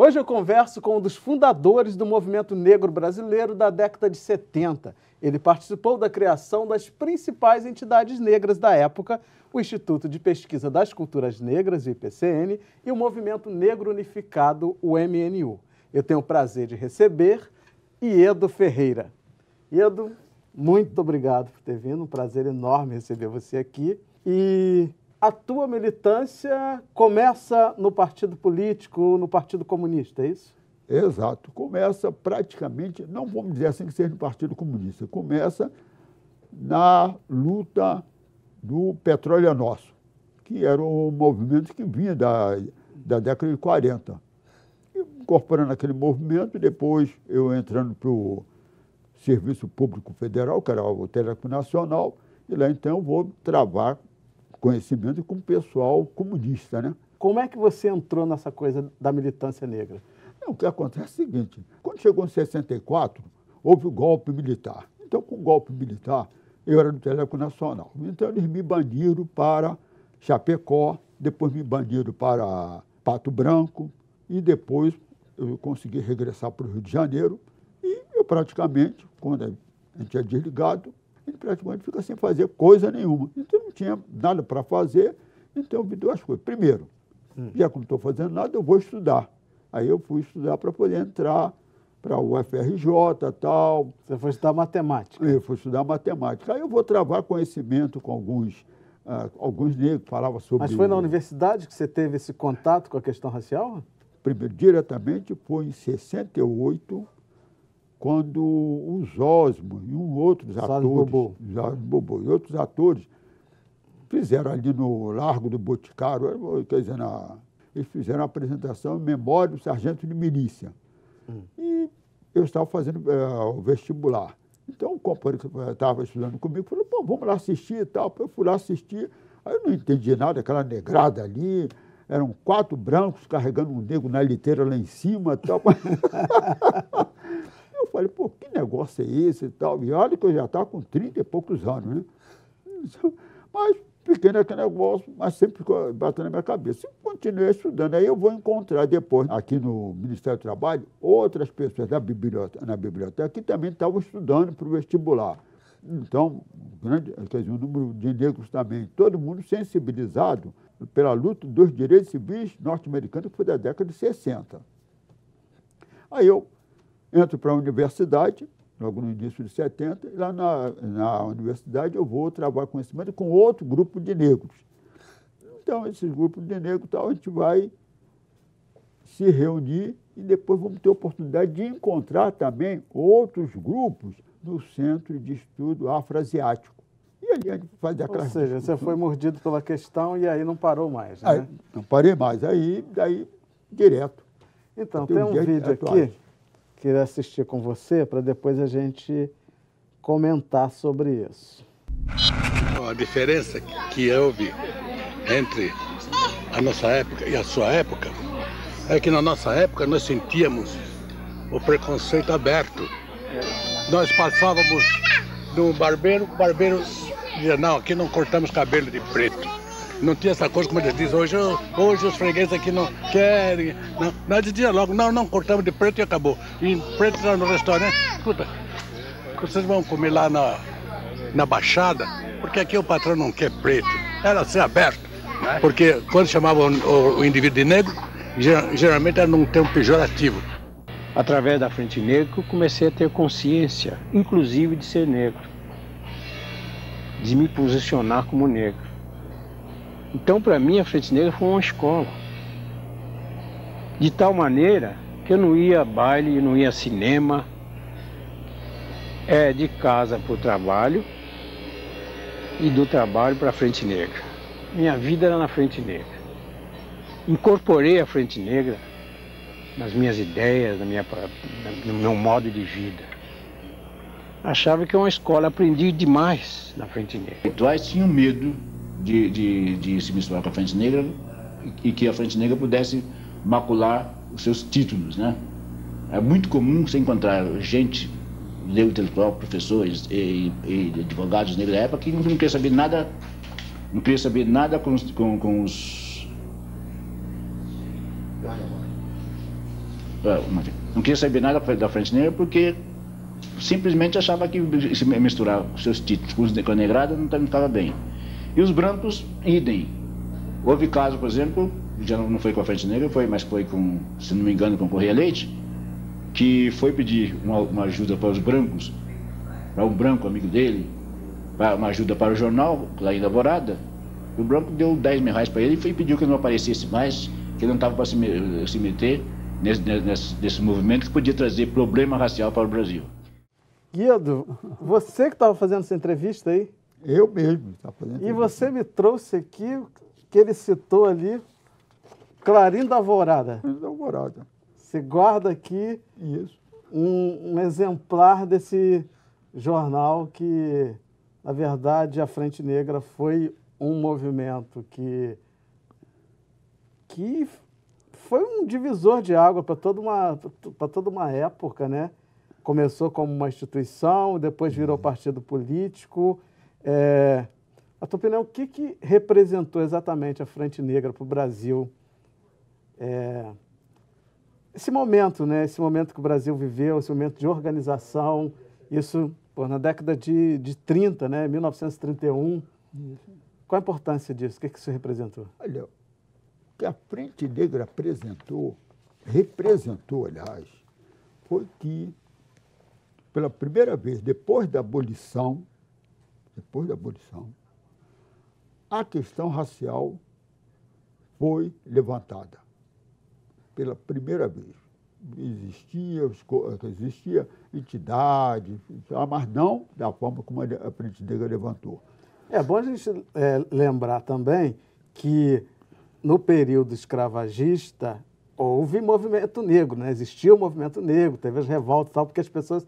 Hoje eu converso com um dos fundadores do movimento negro brasileiro da década de 70. Ele participou da criação das principais entidades negras da época, o Instituto de Pesquisa das Culturas Negras, o IPCN, e o Movimento Negro Unificado, o MNU. Eu tenho o prazer de receber Iedo Ferreira. Iedo, muito obrigado por ter vindo, um prazer enorme receber você aqui. E a tua militância começa no partido político, no Partido Comunista, é isso? Exato. Começa praticamente, não vamos dizer assim que seja no Partido Comunista, começa na luta do Petróleo é Nosso, que era um movimento que vinha da década de 40. Incorporando aquele movimento, depois eu entrando para o Serviço Público Federal, que era o Telecom Nacional, e lá então eu vou travar conhecimento com o pessoal comunista, né? Como é que você entrou nessa coisa da militância negra? O que acontece é o seguinte, quando chegou em 64, houve o golpe militar. Então, com o golpe militar, eu era do Telecom Nacional. Então, eles me baniram para Chapecó, depois me baniram para Pato Branco, e depois eu consegui regressar para o Rio de Janeiro, e eu praticamente, quando a gente é desligado, a gente praticamente fica sem fazer coisa nenhuma. Então, não tinha nada para fazer, então eu vi duas coisas. Primeiro, já que não estou fazendo nada, eu vou estudar. Aí eu fui estudar para poder entrar para o UFRJ e tal. Você foi estudar matemática? Eu fui estudar matemática. Aí eu vou travar conhecimento com alguns negros que falavam sobre... Mas foi na universidade que você teve esse contato com a questão racial? Primeiro, diretamente, foi em 68, quando os Osmo e outros atores... Bobô e outros atores fizeram ali no Largo do Boticário, quer dizer, eles fizeram a apresentação em memória do sargento de milícia. E eu estava fazendo o vestibular. Então, o companheiro que estava estudando comigo falou, pô, vamos lá assistir e tal. Eu fui lá assistir, aí eu não entendi nada, aquela negrada ali, eram 4 brancos carregando um negro na liteira lá em cima e tal. Eu falei, pô, que negócio é esse e tal? E olha que eu já estava com 30 e poucos anos, né? Mas fiquei naquele negócio, mas sempre ficou batendo na minha cabeça. E continuei estudando. Aí eu vou encontrar depois, aqui no Ministério do Trabalho, outras pessoas na biblioteca que também estavam estudando para o vestibular. Então, o número de negros também, todo mundo sensibilizado pela luta dos direitos civis norte-americanos, que foi da década de 60. Aí eu entro para a universidade, logo no início de 70, e lá na universidade eu vou trabalhar conhecimento com outro grupo de negros. Então, esses grupos de negros, tal, a gente vai se reunir e depois vamos ter a oportunidade de encontrar também outros grupos no Centro de Estudo Afroasiático. E ali a gente faz aquela... Ou seja, você foi mordido pela questão e aí não parou mais, né? Aí, não parei mais, aí daí direto. Então, tem um vídeo aqui, queria assistir com você, para depois a gente comentar sobre isso. A diferença que houve entre a nossa época e a sua época é que na nossa época nós sentíamos o preconceito aberto. Nós passávamos no barbeiro, o barbeiro dizia, não, aqui não cortamos cabelo de preto. Não tinha essa coisa como eles dizem, hoje os fregueses aqui não querem. Não, nós dizíamos logo, não, cortamos de preto e acabou. E preto lá no restaurante, escuta, vocês vão comer lá na Baixada, porque aqui o patrão não quer preto. Era ser aberto, porque quando chamavam o indivíduo de negro, geralmente era num termo pejorativo. Através da Frente Negra, eu comecei a ter consciência, inclusive de ser negro, de me posicionar como negro. Então, para mim, a Frente Negra foi uma escola. De tal maneira que eu não ia a baile, não ia a cinema, de casa para o trabalho e do trabalho para a Frente Negra. Minha vida era na Frente Negra. Incorporei a Frente Negra nas minhas ideias, no meu modo de vida. Achava que é uma escola, aprendi demais na Frente Negra. Intelectuais tinham medo de se misturar com a Frente Negra e que a Frente Negra pudesse macular os seus títulos, né? É muito comum você encontrar gente, negro intelectual, professores e advogados negros da época que não queria saber nada, com os não queria saber nada da Frente Negra porque simplesmente achava que se misturar os seus títulos com a negrada não estava bem. E os brancos, idem. Houve caso, por exemplo, já não foi com a Frente Negra, mas foi com, se não me engano, com o Correia Leite, que foi pedir uma ajuda para os brancos, para um branco amigo dele, uma ajuda para o jornal, lá em Alvorada. O branco deu 10 mil reais para ele e pediu que não aparecesse mais, que ele não estava para se meter nesse movimento que podia trazer problema racial para o Brasil. Guido, você que estava fazendo essa entrevista aí? Eu mesmo estava fazendo. E você me trouxe aqui, que ele citou ali, Clarim da Alvorada. Clarim da Alvorada. Você guarda aqui isso. Um exemplar desse jornal que, na verdade, a Frente Negra foi um movimento que foi um divisor de água para toda uma época, né? Começou como uma instituição, depois virou partido político. A tua opinião, o que representou exatamente a Frente Negra para o Brasil? Esse momento, né? Esse momento que o Brasil viveu, esse momento de organização, isso na década de 30, né? 1931. Qual a importância disso? O que isso representou? Olha, o que a Frente Negra representou, aliás, foi que, pela primeira vez, depois da abolição, a questão racial foi levantada. Pela primeira vez. Existia entidade, mas não da forma como a Frente Negra levantou. É bom a gente lembrar também que, no período escravagista, houve movimento negro, né? Existia o movimento negro, teve as revoltas e tal, porque as pessoas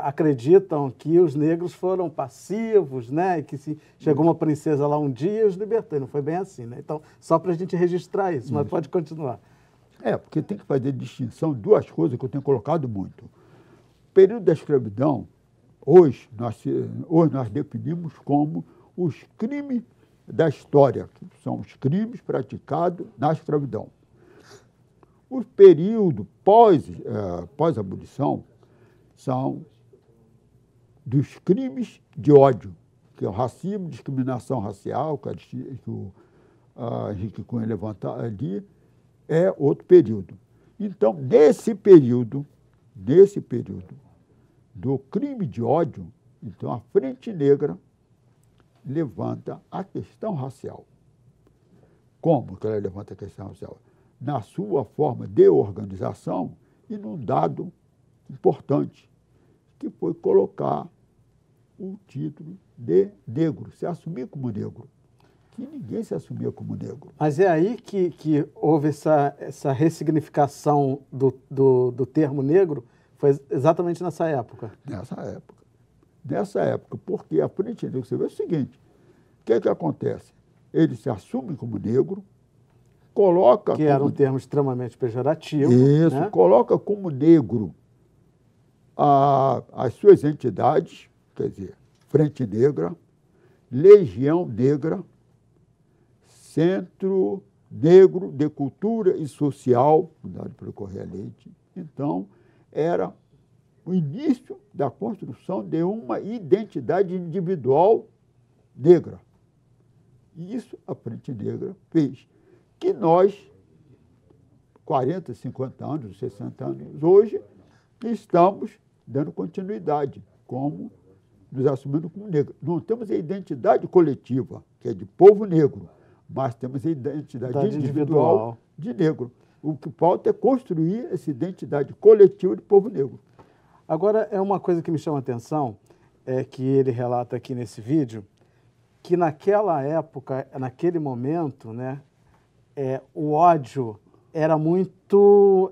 acreditam que os negros foram passivos, né? E que se chegou uma princesa lá um dia e os libertou. Não foi bem assim, né? Então, só para a gente registrar isso, mas pode continuar. Porque tem que fazer distinção de duas coisas que eu tenho colocado muito. O período da escravidão, hoje nós definimos como os crimes da história, que são os crimes praticados na escravidão. O período pós-abolição são dos crimes de ódio, que é o racismo, discriminação racial, que a Henrique Cunha levantar ali, é outro período. Então, nesse período do crime de ódio, então a Frente Negra levanta a questão racial. Como que ela levanta a questão racial? Na sua forma de organização e num dado importante, que foi colocar o título de negro, se assumir como negro. Que ninguém se assumia como negro. Mas é aí que houve essa ressignificação do termo negro, foi exatamente nessa época? Nessa época, porque a Frente Negra, você vê o seguinte, o que acontece? Ele se assume como negro, coloca... Que era um termo extremamente pejorativo. Isso, né? Coloca como negro as suas entidades, quer dizer, Frente Negra, Legião Negra, Centro Negro de Cultura e Social, fundado pelo Correia Leite. Então, era o início da construção de uma identidade individual negra. E isso a Frente Negra fez. Que nós, 40, 50 anos, 60 anos, hoje, estamos dando continuidade, como nos assumindo como negro. Não temos a identidade coletiva, que é de povo negro, mas temos a identidade individual de negro. O que falta é construir essa identidade coletiva de povo negro. Agora, é uma coisa que me chama a atenção, que ele relata aqui nesse vídeo, que naquela época, naquele momento, né, o ódio era muito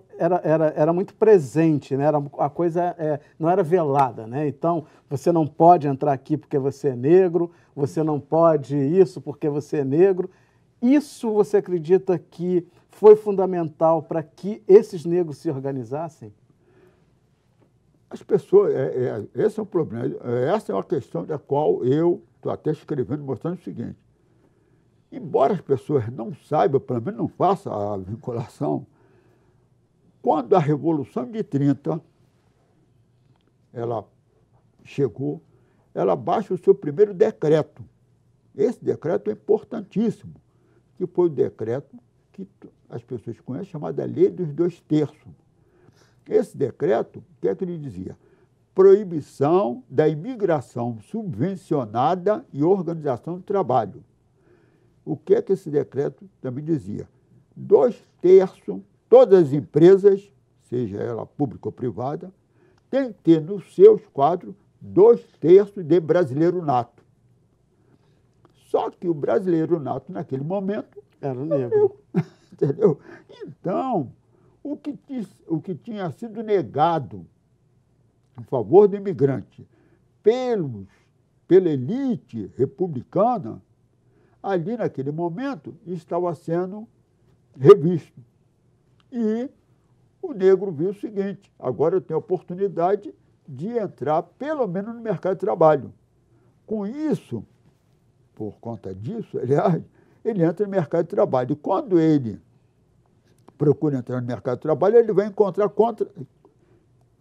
presente, né? A coisa não era velada, né? Então, você não pode entrar aqui porque você é negro, você não pode isso porque você é negro. Isso você acredita que foi fundamental para que esses negros se organizassem? As pessoas, esse é um problema, essa é uma questão da qual eu estou até escrevendo, mostrando o seguinte. Embora as pessoas não saibam, pelo menos não façam a vinculação, Quando a Revolução de 30 ela chegou, ela baixa o seu primeiro decreto. Esse decreto é importantíssimo, que foi o decreto que as pessoas conhecem, chamada Lei dos 2/3. Esse decreto, o que é que ele dizia? Proibição da imigração subvencionada e organização do trabalho. O que é que esse decreto também dizia? 2/3, todas as empresas, seja ela pública ou privada, tem que ter nos seus quadros 2/3 de brasileiro nato. Só que o brasileiro nato, naquele momento, era negro. Entendeu? Então, o que tinha sido negado em favor do imigrante pela elite republicana, ali naquele momento estava sendo revisto. E o negro viu o seguinte: agora eu tenho a oportunidade de entrar, pelo menos, no mercado de trabalho. Com isso, por conta disso, aliás, ele entra no mercado de trabalho. E quando ele procura entrar no mercado de trabalho, ele vai encontrar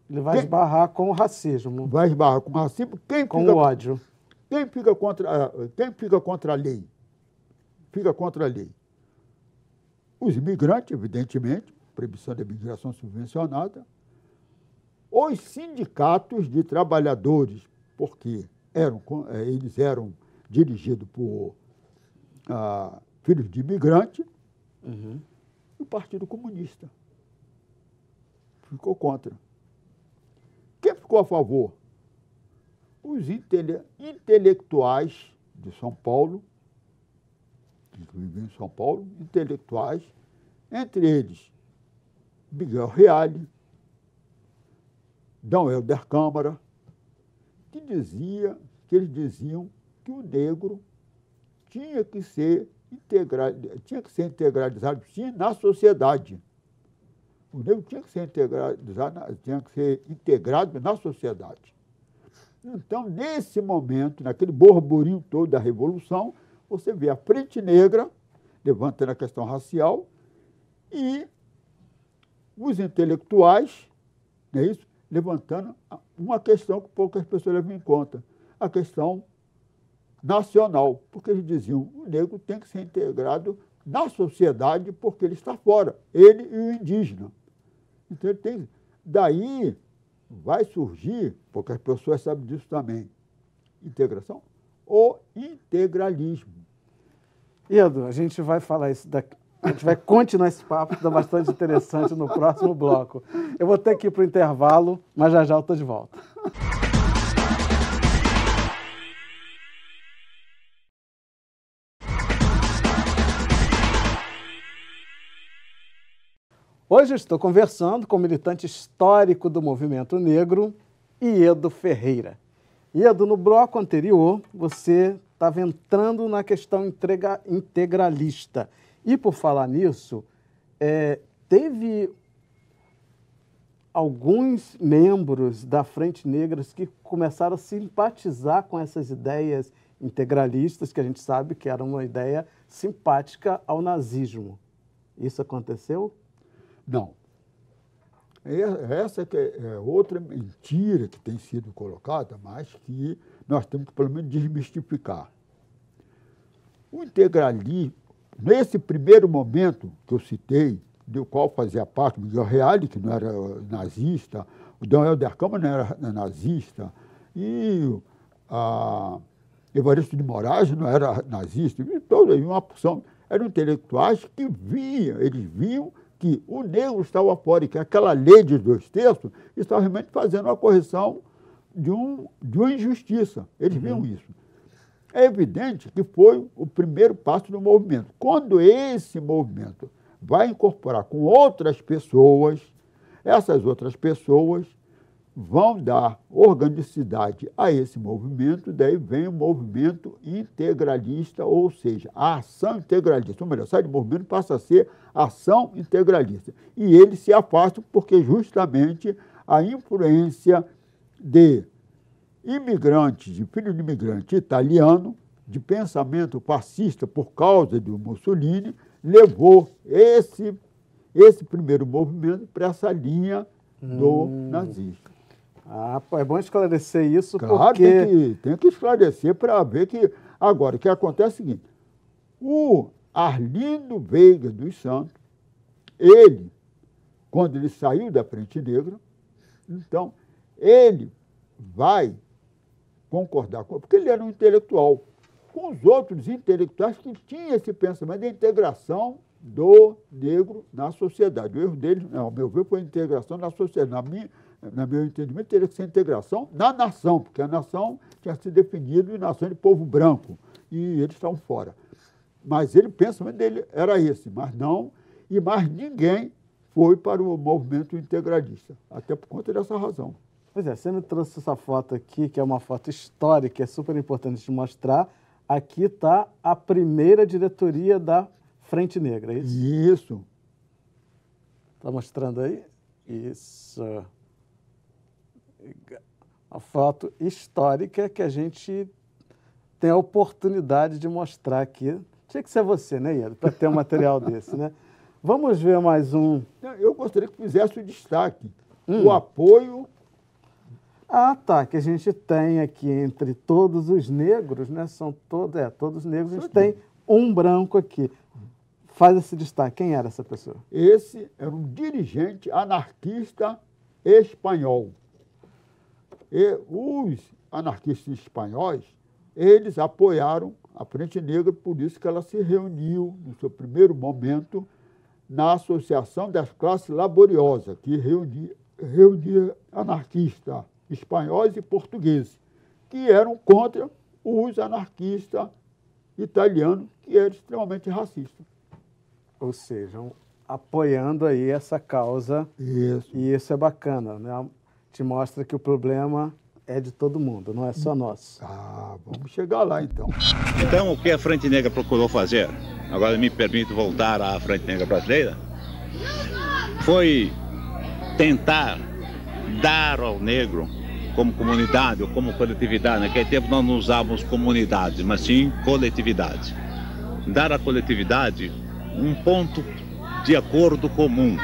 Ele vai esbarrar com o racismo. Vai esbarrar com o racismo. Com o ódio. Quem fica contra a lei? Fica contra a lei. Os imigrantes, evidentemente, proibição da imigração subvencionada, os sindicatos de trabalhadores, porque eles eram dirigidos por filhos de imigrante, e o Partido Comunista ficou contra. Quem ficou a favor? Os intelectuais de São Paulo, que viviam em São Paulo, intelectuais, entre eles Miguel Reale, D. Helder Câmara, que eles diziam que o negro tinha que ser integralizado, sim, na sociedade. O negro tinha que ser integrado na sociedade. Então, nesse momento, naquele borburinho todo da Revolução, você vê a Frente Negra levantando a questão racial e os intelectuais, não é isso? Levantando uma questão que poucas pessoas levam em conta, a questão nacional, porque eles diziam o negro tem que ser integrado na sociedade porque ele está fora, ele e o indígena. Então, daí vai surgir, porque as pessoas sabem disso também, integração, o integralismo. Edu, a gente vai falar isso daqui. A gente vai continuar esse papo, que está bastante interessante no próximo bloco. Eu vou ter que ir para o intervalo, mas já já eu estou de volta. Hoje eu estou conversando com o militante histórico do movimento negro, Iedo Ferreira. Iedo, no bloco anterior, você estava entrando na questão integralista. E, por falar nisso, teve alguns membros da Frente Negra que começaram a simpatizar com essas ideias integralistas, que a gente sabe que era uma ideia simpática ao nazismo. Isso aconteceu? Não. Essa que é outra mentira que tem sido colocada, mas que nós temos que, pelo menos, desmistificar. O integralismo, nesse primeiro momento que eu citei, do qual fazia parte Miguel Reale, que não era nazista, o D. Helder Câmara não era nazista, e Evaristo de Moraes não era nazista, e toda uma porção. Eram intelectuais que eles viam que o negro estava fora e que aquela lei de 2/3 estava realmente fazendo uma correção de uma injustiça. Eles viam isso. É evidente que foi o primeiro passo do movimento. Quando esse movimento vai incorporar com outras pessoas, essas outras pessoas vão dar organicidade a esse movimento, daí vem o movimento integralista, ou seja, a ação integralista. Ou melhor, sai do movimento, passa a ser ação integralista. E eles se afastam porque justamente a influência de imigrantes, de filho de imigrante italiano, de pensamento fascista por causa do Mussolini, levou esse primeiro movimento para essa linha do nazismo. Ah, pô, é bom esclarecer isso, Claro, porque... tem que esclarecer para ver que... Agora, o que acontece é o seguinte, o Arlindo Veiga dos Santos, ele, quando ele saiu da Frente Negra, então, ele vai concordar com... Porque ele era um intelectual, com os outros intelectuais que tinham esse pensamento de integração do negro na sociedade. O erro dele, ao meu ver, foi a integração na sociedade. No meu entendimento, teria que ser integração na nação, porque a nação tinha se definido em nação de povo branco, e eles estavam fora. Mas o pensamento dele era esse, mas não, e mais ninguém foi para o movimento integralista, até por conta dessa razão. Pois é, você me trouxe essa foto aqui, que é uma foto histórica, é super importante de mostrar. Aqui está a primeira diretoria da Frente Negra, é isso? Isso. Está mostrando aí? Isso. Uma foto histórica que a gente tem a oportunidade de mostrar aqui. Tinha que ser você, né, Ian, para ter um material desse, né? Vamos ver mais um. Eu gostaria que fizesse o destaque, o apoio... Ah, tá, que a gente tem aqui entre todos os negros, né? São todos negros, a gente tem um branco aqui. Faz esse destaque. Quem era essa pessoa? Esse era um dirigente anarquista espanhol. E os anarquistas espanhóis, eles apoiaram a Frente Negra, por isso que ela se reuniu, no seu primeiro momento, na Associação das Classes Laboriosas, que reunia anarquistas espanhóis e portugueses, que eram contra os anarquistas italianos, que eram extremamente racistas. Ou seja, apoiando aí essa causa. Isso. E isso é bacana, né? Te mostra que o problema é de todo mundo, não é só nosso. Ah, vamos chegar lá, então. Então, o que a Frente Negra procurou fazer, agora me permito voltar à Frente Negra Brasileira, foi tentar dar ao negro, como comunidade ou como coletividade, naquele tempo nós não usávamos comunidades, mas sim coletividade. Dar à coletividade um ponto de acordo comum,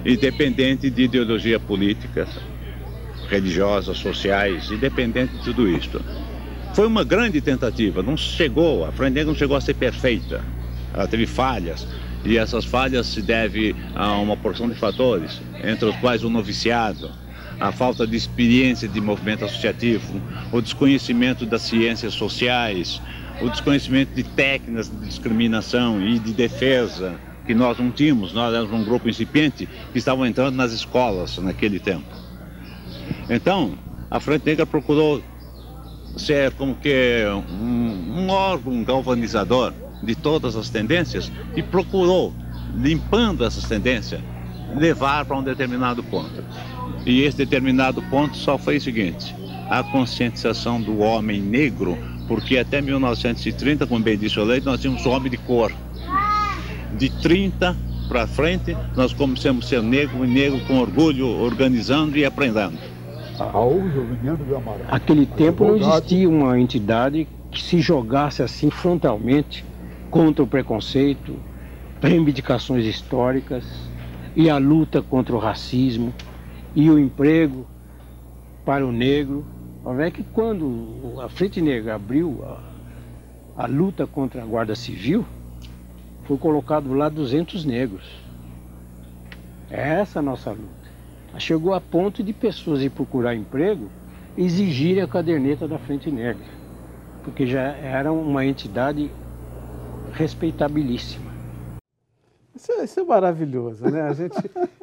independente de ideologia política, religiosas, sociais, independente de tudo isso. Foi uma grande tentativa, a Frente Negra não chegou a ser perfeita, ela teve falhas, e essas falhas se devem a uma porção de fatores, entre os quais o noviciado, a falta de experiência de movimento associativo, o desconhecimento das ciências sociais, o desconhecimento de técnicas de discriminação e de defesa, que nós não tínhamos, nós éramos um grupo incipiente que estavam entrando nas escolas naquele tempo. Então, a Frente Negra procurou ser como que um órgão galvanizador de todas as tendências e procurou, limpando essas tendências, levar para um determinado ponto. E esse determinado ponto só foi o seguinte: a conscientização do homem negro, porque até 1930, como bem disse o Leite, nós tínhamos um homem de cor. De 30 para frente, nós começamos a ser negro e negro com orgulho, organizando e aprendendo. Naquele tempo não existia uma entidade que se jogasse assim frontalmente contra o preconceito, reivindicações históricas e a luta contra o racismo e o emprego para o negro. É que quando a Frente Negra abriu a luta contra a Guarda Civil, foi colocado lá 200 negros. É essa a nossa luta. Chegou a ponto de pessoas ir procurar emprego e exigirem a caderneta da Frente Negra, porque já era uma entidade respeitabilíssima. Isso é maravilhoso, né? A gente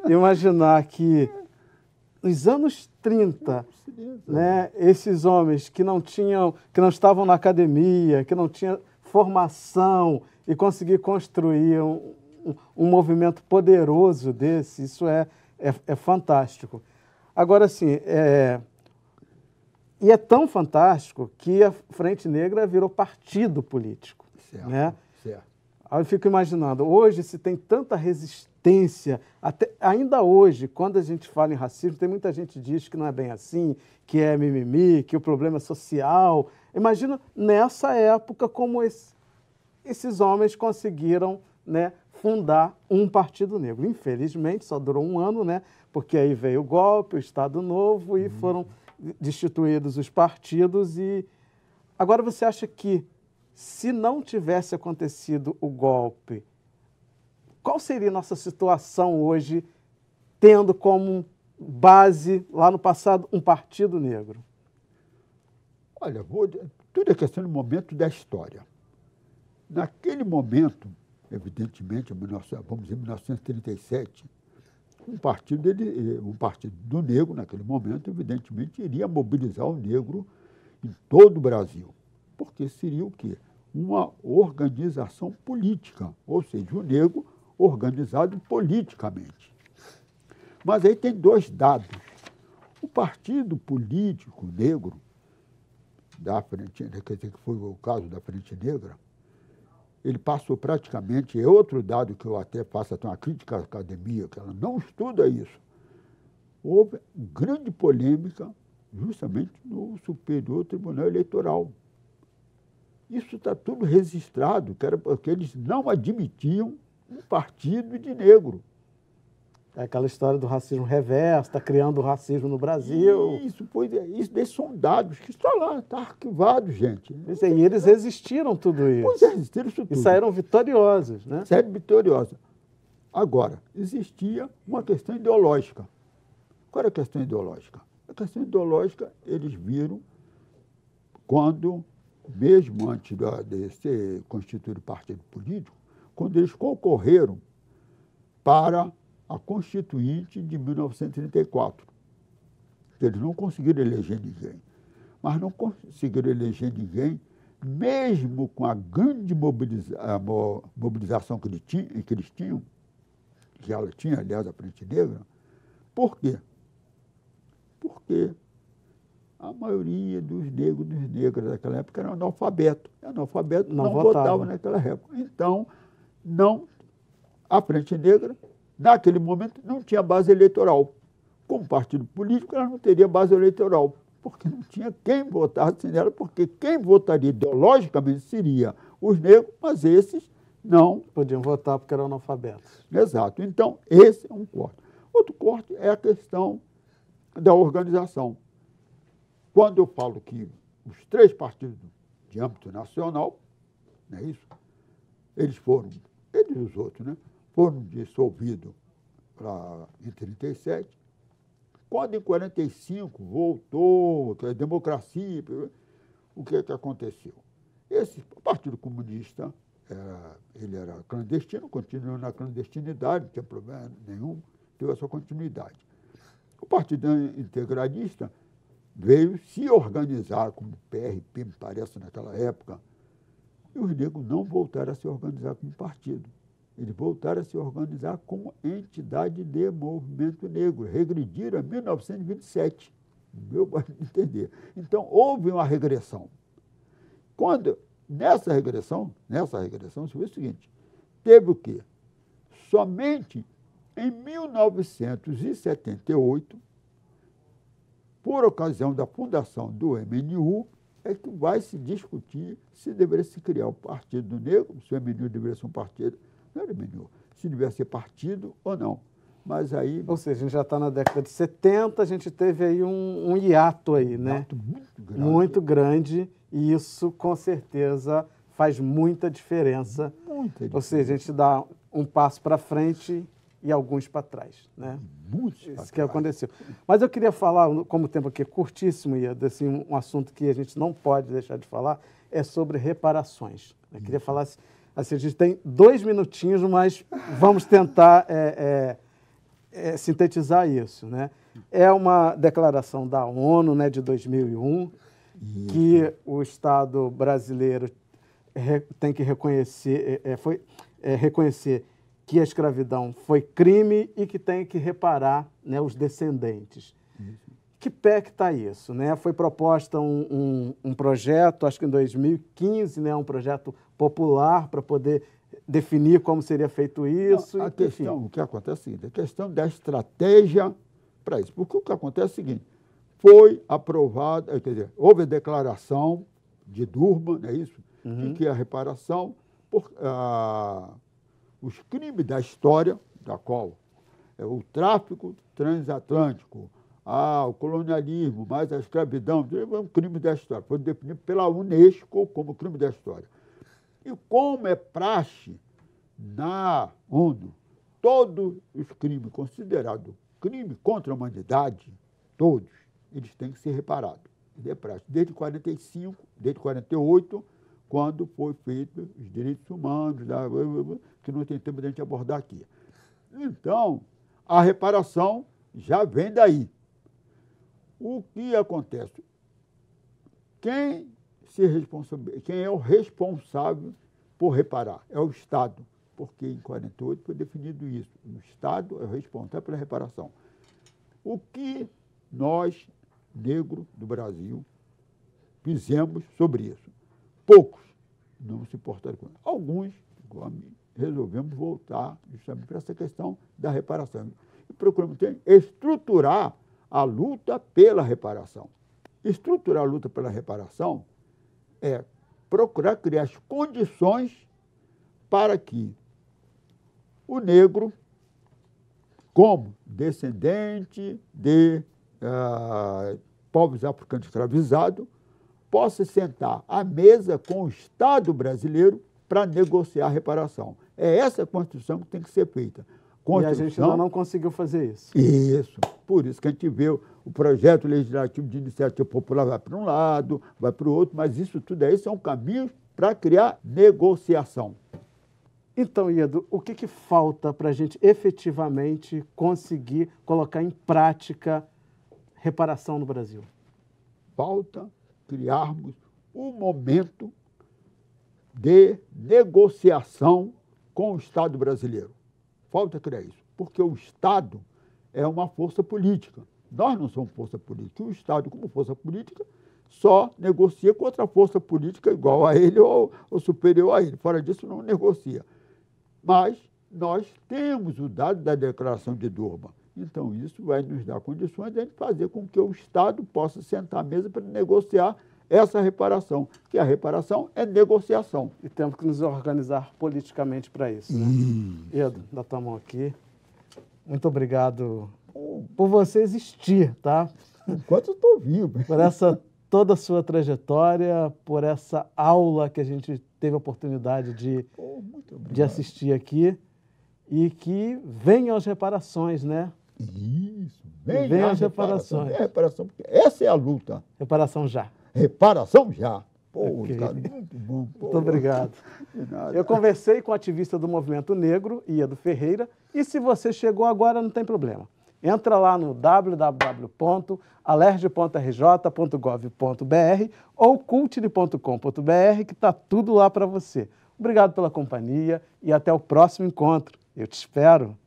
imaginar que nos anos 30, né, esses homens que não estavam na academia, que não tinham formação e conseguir construir um movimento poderoso desse, isso é fantástico. Agora, assim, e é tão fantástico que a Frente Negra virou partido político. Certo, né? certo. Aí eu fico imaginando, hoje se tem tanta resistência, ainda hoje, quando a gente fala em racismo, tem muita gente que diz que não é bem assim, que é mimimi, que o problema é social. Imagina nessa época como esses homens conseguiram, né, fundar um partido negro. Infelizmente, só durou um ano, né? Porque aí veio o golpe, o Estado Novo e foram destituídos os partidos. E agora você acha que, se não tivesse acontecido o golpe, qual seria a nossa situação hoje, tendo como base, lá no passado, um partido negro? Olha, tudo é questão de momento da história. Naquele momento, evidentemente, vamos dizer, em 1937, um partido do negro, naquele momento, evidentemente, iria mobilizar o negro em todo o Brasil. Porque seria o quê? Uma organização política, ou seja, o negro organizado politicamente. Mas aí tem dois dados. O partido político negro da Frente Negra, quer dizer, que foi o caso da Frente Negra, ele passou praticamente, é outro dado que eu até faço até uma crítica à academia, que ela não estuda isso. Houve grande polêmica justamente no Superior Tribunal Eleitoral. Isso está tudo registrado, que era porque eles não admitiam um partido de negro. É aquela história do racismo reverso, está criando o racismo no Brasil. Esses são dados que estão lá, está arquivado, gente. E eles resistiram tudo isso. Pois é, resistiram isso tudo. E saíram vitoriosos, né? Saíram vitoriosos. Agora, existia uma questão ideológica. Qual era a questão ideológica? A questão ideológica, eles viram quando, mesmo antes de ser constituído partido político, quando eles concorreram para a Constituinte de 1934. Eles não conseguiram eleger ninguém. Mas não conseguiram eleger ninguém, mesmo com a grande mobilização que eles tinham, que ela tinha, aliás, a Frente Negra. Por quê? Porque a maioria dos negros daquela época eram analfabetos. Analfabetos não votavam naquela época. Então, a Frente Negra, naquele momento, não tinha base eleitoral. Como partido político, ela não teria base eleitoral, porque não tinha quem votasse nela, porque quem votaria ideologicamente seria os negros, mas esses não podiam votar porque eram analfabetos. Exato. Então, esse é um corte. Outro corte é a questão da organização. Quando eu falo que os três partidos de âmbito nacional, não é isso? Eles e os outros, né? Foram dissolvidos em 1937. Quando em 1945 voltou, a democracia, o que aconteceu? O Partido Comunista, ele era clandestino, continuou na clandestinidade, não tinha problema nenhum, teve a sua continuidade. O Partido Integralista veio se organizar como PRP, me parece, naquela época, e os negros não voltaram a se organizar como partido. Eles voltaram a se organizar como entidade de movimento negro, regrediram em 1927, no meu modo de entender. Então, houve uma regressão. Nessa regressão, se foi o seguinte, teve o quê? Somente em 1978, por ocasião da fundação do MNU, é que vai se discutir se deveria se criar o Partido Negro, se o MNU deveria ser um partido, não era MNU, se deveria ser partido ou não. Mas aí... Ou seja, a gente já está na década de 70, a gente teve aí um hiato aí, né? Um hiato muito grande. Muito grande, e isso, com certeza, faz muita diferença. Muita diferença. Ou seja, a gente dá um passo para frente e alguns para trás, né? Isso que aconteceu. Mas eu queria falar, como o tempo aqui é curtíssimo, e assim, um assunto que a gente não pode deixar de falar, é sobre reparações. Eu queria falar, assim, a gente tem 2 minutinhos, mas vamos tentar sintetizar isso, né? É uma declaração da ONU, né, de 2001, que o Estado brasileiro tem que reconhecer, reconhecer que a escravidão foi crime e que tem que reparar, né, os descendentes. Que pé que está isso, né? Foi proposta um projeto, acho que em 2015, né, um projeto popular para poder definir como seria feito isso. Não, o que acontece é o seguinte, a questão da estratégia para isso. Porque o que acontece é o seguinte, foi aprovada, quer dizer, houve a declaração de Durban, é isso? Que é a reparação. os crimes da história, da qual é o tráfico transatlântico, o colonialismo, mais a escravidão, é um crime da história. Foi definido pela Unesco como crime da história. E como é praxe na ONU, todos os crimes considerados crime contra a humanidade, todos, eles têm que ser reparados. É praxe. Desde 45, desde 48, quando foi feito os direitos humanos, que não tem tempo de a gente abordar aqui. Então, a reparação já vem daí. O que acontece? Quem é o responsável por reparar? É o Estado, porque em 48 foi definido isso. O Estado é o responsável pela reparação. O que nós, negros do Brasil, fizemos sobre isso? Poucos não se importaram com isso. Alguns, igual a mim, resolvemos voltar justamente para essa questão da reparação. E procuramos estruturar a luta pela reparação. Estruturar a luta pela reparação é procurar criar as condições para que o negro, como descendente de povos africanos escravizados, possa sentar à mesa com o Estado brasileiro para negociar a reparação. É essa construção que tem que ser feita. E a gente ainda não conseguiu fazer isso. Isso. Por isso que a gente vê o projeto legislativo de iniciativa popular vai para um lado, vai para o outro, mas isso tudo aí são caminhos para criar negociação. Então, Iedo, o que falta para a gente efetivamente conseguir colocar em prática reparação no Brasil? Falta criarmos um momento de negociação com o Estado brasileiro. Falta criar isso, porque o Estado é uma força política. Nós não somos força política. O Estado, como força política, só negocia com outra força política igual a ele ou superior a ele. Fora disso, não negocia. Mas nós temos o dado da Declaração de Durban. Então, isso vai nos dar condições de a gente fazer com que o Estado possa sentar à mesa para negociar essa reparação, que a reparação é negociação. E temos que nos organizar politicamente para isso, né? Iedo, dá tua mão aqui. Muito obrigado por você existir, tá? Enquanto eu estou vivo. Por toda a sua trajetória, por essa aula que a gente teve a oportunidade de assistir aqui. E que venham as reparações, né? Isso, venham as reparações. Reparação, porque essa é a luta. Reparação já. Reparação já. Pô, Okay. cara, muito bom. Pô. Muito obrigado. De nada. Eu conversei com o ativista do Movimento Negro, Iedo Ferreira, e se você chegou agora, não tem problema. Entra lá no www.alerj.rj.gov.br ou cultile.com.br, que está tudo lá para você. Obrigado pela companhia e até o próximo encontro. Eu te espero.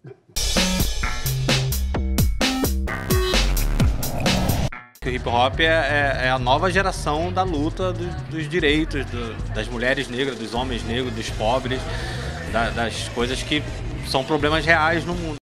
O hip hop é a nova geração da luta dos direitos das mulheres negras, dos homens negros, dos pobres, das coisas que são problemas reais no mundo.